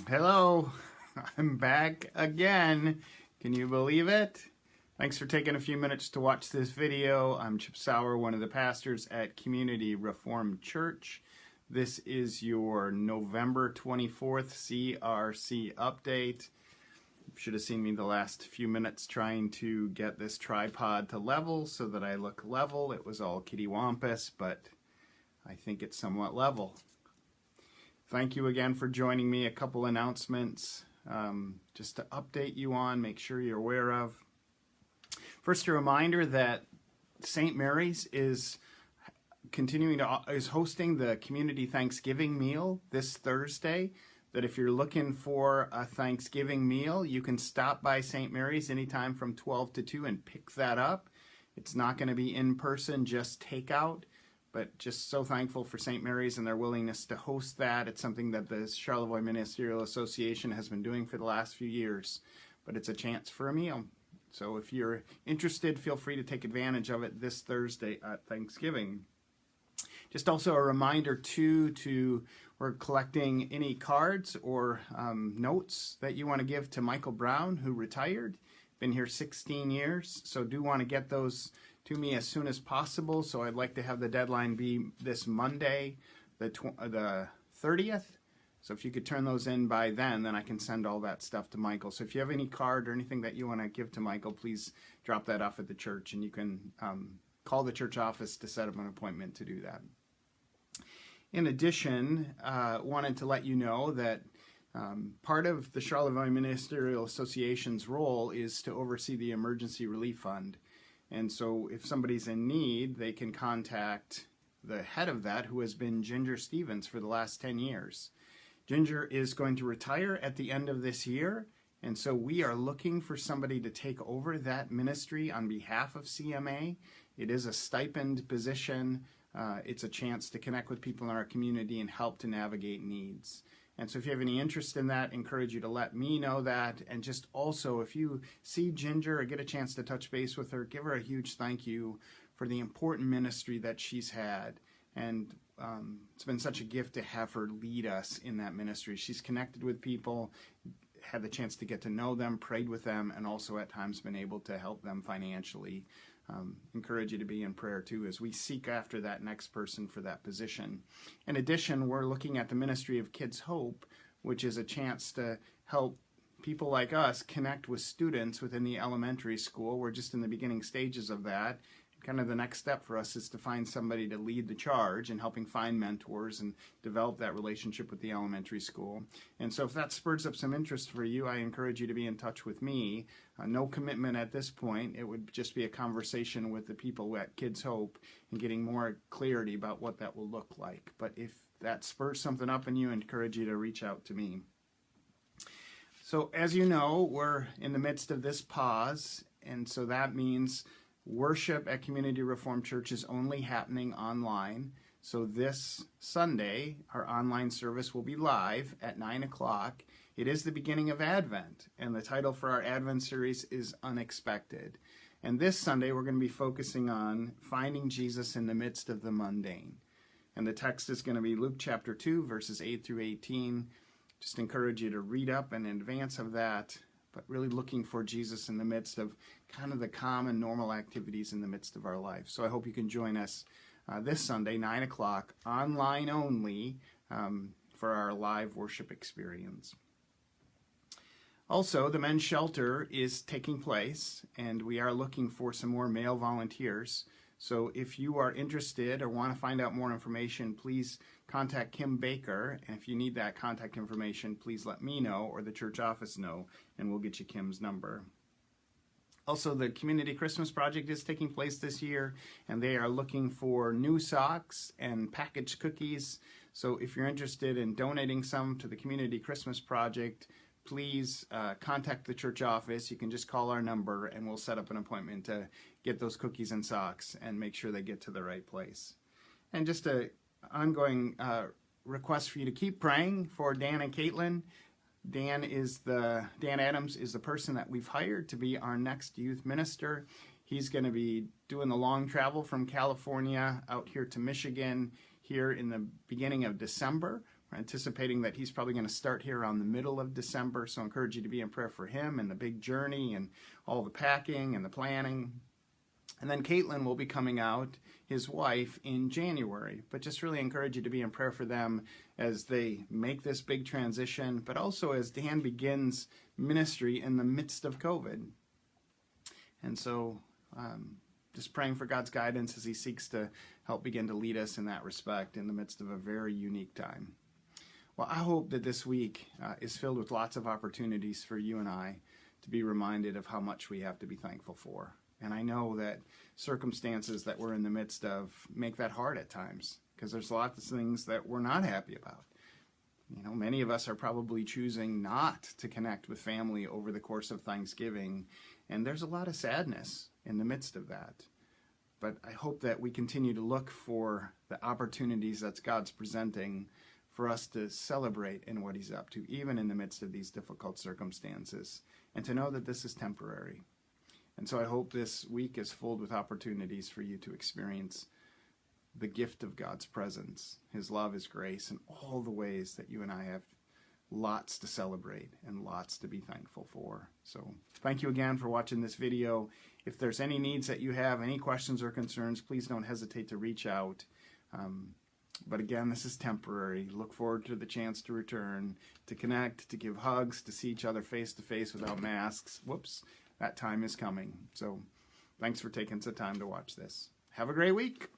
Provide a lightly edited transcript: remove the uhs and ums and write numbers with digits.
Hello, I'm back again. Can you believe it? Thanks for taking a few minutes to watch this video. I'm Chip Sauer, one of the pastors at Community Reformed Church. This is your November 24th CRC update. You should have seen me the last few minutes trying to get this tripod to level so that I look level. It was all kittywampus, but I think it's somewhat level. Thank you again for joining me. A couple announcements just to update you on, make sure you're aware of. First, a reminder that St. Mary's is hosting the community Thanksgiving meal this Thursday. That if you're looking for a Thanksgiving meal, you can stop by St. Mary's anytime from 12 to 2 and pick that up. It's not going to be in person, just takeout. But just so thankful for St. Mary's and their willingness to host that. It's something that the Charlevoix Ministerial Association has been doing for the last few years. But it's a chance for a meal. So if you're interested, feel free to take advantage of it this Thursday at Thanksgiving. Just also a reminder, too, we're collecting any cards or notes that you want to give to Michael Brown, who retired. Been here 16 years, so do want to get those to me as soon as possible. So I'd like to have the deadline be this Monday, the 30th. So if you could turn those in by then I can send all that stuff to Michael. So if you have any card or anything that you want to give to Michael, please drop that off at the church, and you can call the church office to set up an appointment to do that. In addition, wanted to let you know that part of the Charlevoix Ministerial Association's role is to oversee the Emergency Relief Fund. And so if somebody's in need, they can contact the head of that, who has been Ginger Stevens for the last 10 years. Ginger is going to retire at the end of this year, and so we are looking for somebody to take over that ministry on behalf of CMA. It is a stipend position. It's a chance to connect with people in our community and help to navigate needs. And so if you have any interest in that, I encourage you to let me know that. And just also, if you see Ginger or get a chance to touch base with her, give her a huge thank you for the important ministry that she's had. And it's been such a gift to have her lead us in that ministry. She's connected with people, had the chance to get to know them, prayed with them, and also at times been able to help them financially. Encourage you to be in prayer too as we seek after that next person for that position. In addition, we're looking at the Ministry of Kids Hope, which is a chance to help people like us connect with students within the elementary school. We're just in the beginning stages of that. Kind of the next step for us is to find somebody to lead the charge in helping find mentors and develop that relationship with the elementary school. And so if that spurs up some interest for you, I encourage you to be in touch with me. No commitment at this point. It would just be a conversation with the people at Kids Hope and getting more clarity about what that will look like. But if that spurs something up in you, I encourage you to reach out to me. So as you know, we're in the midst of this pause, and so that means worship at Community Reformed Church is only happening online. So this Sunday, our online service will be live at 9 o'clock. It is the beginning of Advent, and the title for our Advent series is Unexpected. And this Sunday, we're going to be focusing on finding Jesus in the midst of the mundane. And the text is going to be Luke chapter 2, verses 8 through 18. Just encourage you to read up in advance of that, but really looking for Jesus in the midst of kind of the common, normal activities in the midst of our life. So I hope you can join us this Sunday, 9 o'clock, online only, for our live worship experience. Also, the men's shelter is taking place, and we are looking for some more male volunteers. So if you are interested or want to find out more information, please contact Kim Baker. And if you need that contact information, please let me know or the church office know, and we'll get you Kim's number. Also, the Community Christmas Project is taking place this year, and they are looking for new socks and packaged cookies. So if you're interested in donating some to the Community Christmas Project, please contact the church office. You can just call our number, and we'll set up an appointment to get those cookies and socks and make sure they get to the right place. And just an ongoing request for you to keep praying for Dan and Caitlin. Dan Adams is the person that we've hired to be our next youth minister. He's going to be doing the long travel from California out here to Michigan here in the beginning of December We're anticipating that he's probably going to start here around the middle of December, so I encourage you to be in prayer for him and the big journey and all the packing and the planning. And then Caitlin will be coming out, his wife, in January. But just really encourage you to be in prayer for them as they make this big transition, but also as Dan begins ministry in the midst of COVID. And so just praying for God's guidance as he seeks to help begin to lead us in that respect in the midst of a very unique time. Well, I hope that this week is filled with lots of opportunities for you and I to be reminded of how much we have to be thankful for. And I know that circumstances that we're in the midst of make that hard at times, because there's lots of things that we're not happy about. You know, many of us are probably choosing not to connect with family over the course of Thanksgiving, and there's a lot of sadness in the midst of that. But I hope that we continue to look for the opportunities that God's presenting for us to celebrate in what he's up to, even in the midst of these difficult circumstances, and to know that this is temporary. And so I hope this week is filled with opportunities for you to experience the gift of God's presence, his love, his grace, and all the ways that you and I have lots to celebrate and lots to be thankful for. So thank you again for watching this video. If there's any needs that you have, any questions or concerns, please don't hesitate to reach out. But again, this is temporary. Look forward to the chance to return, to connect, to give hugs, to see each other face to face without masks. Whoops, that time is coming. So thanks for taking some time to watch this. Have a great week.